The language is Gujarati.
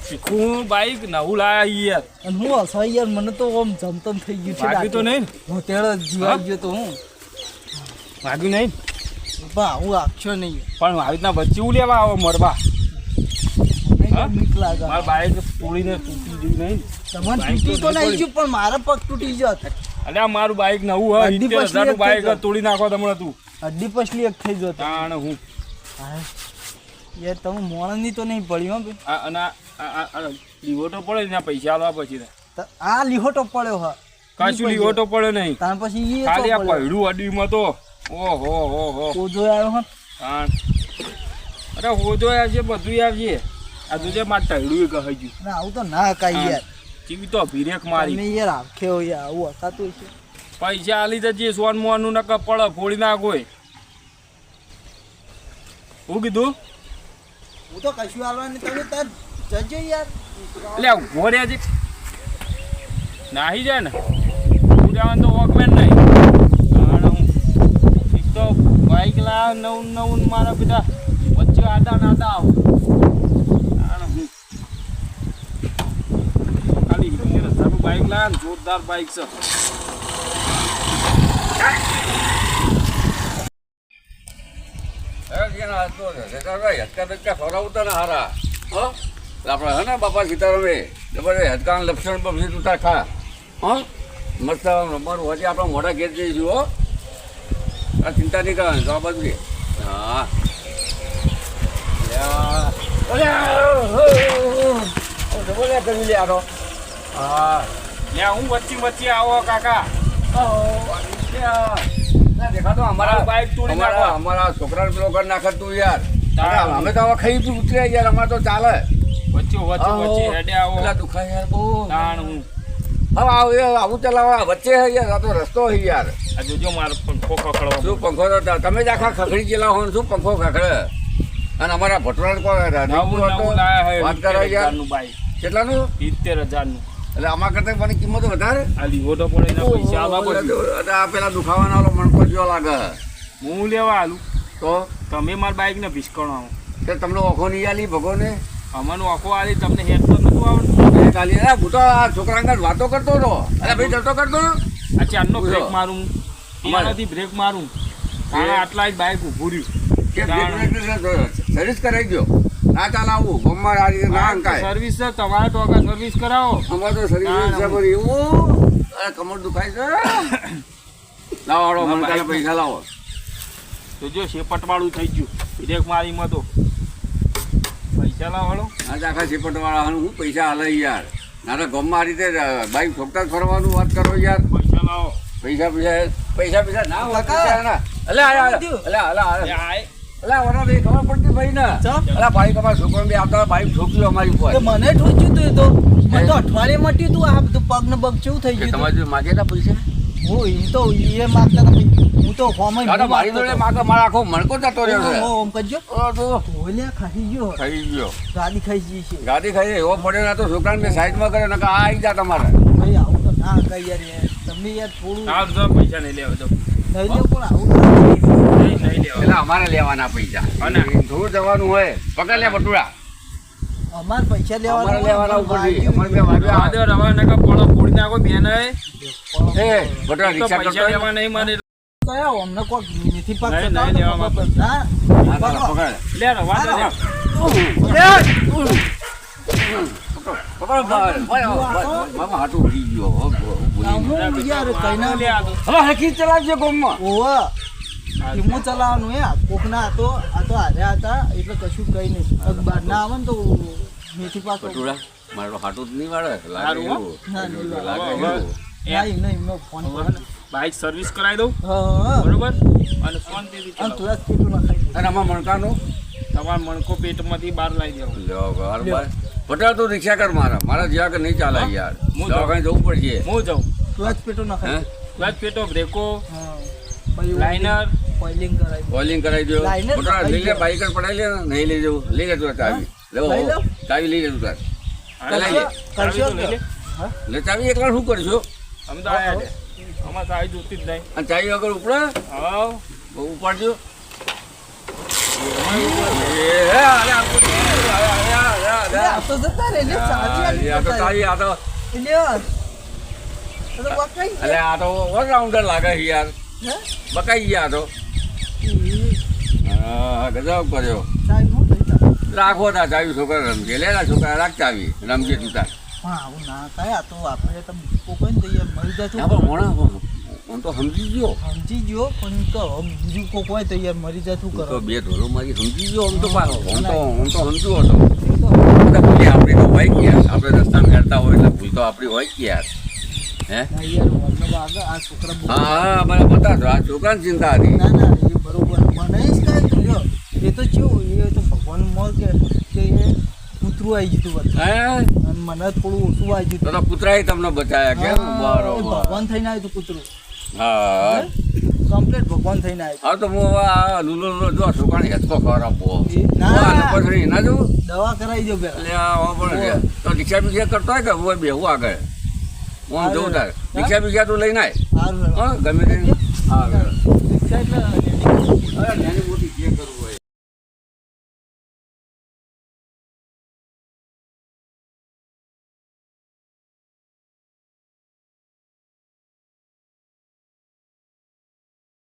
શીખું બાઈક નવું લાયા યાર અને હું હસા યાર મને તો આમ જમતમ થઈ ગયું છે. વાગ્યું તો નહીં હું તેડો જીવાઈ ગયો તો હું વાગ્યું નહીં બા હું આખ્યો નહીં પણ આવી રીતના વચ્ચે હું લેવા આવો મરવા બીક લાગે મારા બાઈક તોડીને તૂટી ગયું નહીં તમને તૂટી તો નહીં ગયું પણ મારા પગ તૂટી જત. અલ્યા મારું બાઈક નવું હોય 70,000 બાઈક તોડી નાખો તમને તું હડ્ડી પસલી એક થઈ જતો તાણ હું યાર તમે મોણની તો નહીં પડ્યું હો અને લીવોટો પડે ને પૈસા આલવા પછી આ લીહોટો પડ્યો હા કશું લીવોટો પડ્યો નહીં તાર પછી ખાલી આ પૈડું અડીમાં તો ઓહો હો હો ઓજો આવ્યો હા તાણ અરે હોજો આવશે બધું આવશે આ તુજે માર ટાઈડું કહી ગયું ના આવું તો ના કાઈ યાર ચીવી તો ભીરેક મારી તમે યાર આખ્યો યાર આવું હતાતું છે પૈસા આલી જજે સોન મોનું ન કપડ ફોડી નાખોય હું કીધું હું તો કશું હાલવાની તમે તાર જજો યાર એટલે ઉભો રહ્યા છે નાહી જાય ને પૂજાવાનું તો વોકમેન નહીં કારણ હું એક તો બાઈક લાવ નવું મારા બધા વચ્ચે આડા નાડા આવું કારણ હું ખાલી 70,000 બાઈક લાવ જોરદાર બાઈક છે આપણે હે ને બાપા સીતારામે જબરદસ્ત હદકાન લક્ષણ બક્ષી તું તાર ખા મસ્ત મારું હજી આપણે મોઢા ઘેર જઈશું હો આ ચિંતા નહીં કરવાની તો આ બધું હા બોલ્યા કરી લે આનો હા લ્યા હું વચ્ચે આવો કાકા દેખાતો અમારા બાઈક તોડી નાખો અમારા છોકરાને પેલો કરી નાખે તું યાર અમે તો હવે ખાઈ ઉતર્યા યાર અમારે તો ચાલે વચ્ચે હેડે આવો પેલા દુખાય યાર બહુ તાણ હું હવે આવું ચલાવવા વચ્ચે હે યાર આ તો રસ્તો હે યાર આ જોજો મારો પંખો ખખડવા શું પંખો તો તમે જ આખા ખખડી ગયેલા હો શું પંખો ખખડે અને અમારા ભટવાડ વાત કરો યાર કેટલાનું 70,000 નું એટલે આમાં કરતા મને કિંમત વધારે આ લીવોટો પડે એના પૈસા આલવા પડે આ પેલા દુખાવાનો ઓલો મણકો જો લાગે હું લેવા આલું તો તમે મારા બાઈક ને ભીસકણો આવો કે તમને ઓખો નહીં આલી ભગોને અમને ઓખો આલી તમને હેડ તો નતું આવડતું કાલી અરે હું તો આ છોકરા આગળ વાતો કરતો હતો અરે ભાઈ જતો કરતો આ ચારનો બ્રેક મારું એનાથી બ્રેક મારું આટલા જ બાઈક ઊભું રહ્યું સર્વિસ કરાવી દો ના ચાલ આવું ગમમાં આ રીતે ના અંકાય સર્વિસ છે તમારા ટોકા સર્વિસ કરાવો અમારે તો સર્વિસ છે બધી એવું અરે કમર દુખાય છે લાવો હાડો મને કાલે પૈસા લાવો તો જો શેપટવાળું થઈ ગયું બ્રેક મારીમાં તો પૈસા લાવવાળો આજે આખા શેપટવાળા હું પૈસા હાલે યાર ના તો ગમમાં આ રીતે બાઈક ઠોકતા ફરવાનું વાત કરો યાર પૈસા લાવો પૈસા ના હોય અલા વરા ભાઈ ખબર પડતી ભાઈ ને અલા ભાઈ તમારા છોકરો બી આવતા બાઈક ઠોક્યું અમારી ઉપર મને ઠોક્યું તું તો મને તો અઠવાડિયે મટ્યું તું આ બધું પગ ને બગ કેવું થઈ ગયું તમારે માગેલા પૈસા હું એ તો એ માગતા હતા હું તો ફોર્મ મારી જોડે માગે મારા આખો મણકો જતો રહ્યો છે ઓમ કરજો ઓલ્યા ખાઈ ગયો ગાડી ખાઈ ગઈ છે ગાડી ખાઈ એવો પડ્યો ના તો છોકરાને મેં સાઈડમાં કર્યો નકા આ આવી જા તમારે ભાઈ આવું તો ના કઈ યાર તમે યાર થોડું પૈસા નહીં લેવા દો નહીં લે પણ આવું નહીં લેવા એટલે અમારે લેવાના પૈસા અને દૂર જવાનું હોય પકડ લે બટુડા અમારે પૈસા લેવાના ઉપરથી અમારે બે વાગ્યા રવા નકા પડો ફોડી નાખો બેન એ બટુડા રિક્ષા પૈસા લેવા નહીં મને કયા અમને કોઈ નથી પાક નહીં લેવા પકડ લે રવા દે મામા હાટું ઉડી ગયો હવે હકી ચલાવજો ગોમમાં ઓવા ધીમો ચલાવવાનું હે કોકના હતો આ તો હાર્યા હતા એટલે કશું કઈ નહીં બહાર ના આવે ને તો મેથી પાક મારો હાટું જ નહીં વાળે લાગે સારું, હો. એવું. ના, નહીં લાગે હવે, એવું. નહીં નહીં મેં ફોન હવે કર્યો. બાઇક સર્વિસ કરાવી દઉં હા બરોબર અને શાંતિથી અને ચલાવો. થોડા સ્પીડ નખાઈ દે. અને આમાં મણકાનું તમારા મણકો પેટમાંથી બહાર લાવી દેવો. લ્યો બરાબર પટેલ તું રિક્ષા કર મારા જેવા કે નહીં ચાલે યાર હું દવાખાને જવું પડશે હું જાઉં થોડા સ્પીડ હે નખાઈ દે. ક્લચ પેટો બ્રેકો હા પછી લાઇનર ઓઇલિંગ કરાવી દે. ઓઇલિંગ કરાવી દો લાઈને પટેલ લઈ લે નખાઈ બાઈક જ પડાવી લે ને નહીં લઈ જવું લઈ લે તું ચાવી લેવો લઈ લઉં? ચાવી લઈ લે તું તાર લઈ લે કરશો લઈ લે. હા એટલે ચાવી એકલા શું કરશો અમે તો આયા છે અમારે તો આવી જોતી જ નહીં અને ચાવી વગર ઉપડે હા ઉપાડજો એ હે અરે આ કોઈ એટલે આ તો જતા રહે એટલે ચાવી આલી આ તો જતા રહે. ચાવી આ તો એટલે આ તો બકાઈ અલે આ તો ઓલરાઉન્ડર લાગે છે યાર હે બકાઈ ગયા આ તો હા ગજબ કર્યો ચાવી હું થઈ તા. રાખો તા ચાવી છોકરા રમજે લેલા છોકરા રાખ ચાવી રમજે તું તાર હા આવું ના થાય આ તો આપણે તો કોઈ દઈએ મરી જાય હા પણ મોણા હું તો સમજી ગયો સમજી ગયો પણ તો હવે બીજું કોઈ હોય તો યાર મરી જાય શું હું તો કરો બે ધોરો મારી સમજી ગયો આમ તો પાછો હું તો સમજુ હતો એ તો ભૂલી આપણી તો હોય કે યાર આપણે રસ્તામાં હેરતા હોય એટલે ભૂલ તો આપણી હોય કે યાર હે ના યાર મતલબ આગળ આ છોકરા બહુ- હા હા મને બતાવજો આ છોકરાની ચિંતા હતી ના ના એ બરોબર બનાવીશ કાંઈ તું લ્યો એ તો કેવું એ તો ભગવાન મળ કે એ કૂતરું આવી ગયું બધું હે અને મને થોડું ઓછું આવી તો ગયું તો કૂતરાએ તમને બચાયા કેમ હા, એ બરોબર ભગવાન થઈને આવ્યું હતું કૂતરું હા કમ્પ્લીટ ભગવાન થઈને આવ્યું હા તો હું હવે આ લુલો જો છોકરાને હેચકો ખવડાવો ના પછી ના જવું દવા કરાવી દો પેલા એટલે આ પણ છે. તો રિક્ષા બીજા કરતો હોય કે હું બેહું આગળ હું આમ જઉં તારે રિક્ષા બીજા તું લઈને આય સારું હા ગમે તે હા રિક્ષા એટલે અરે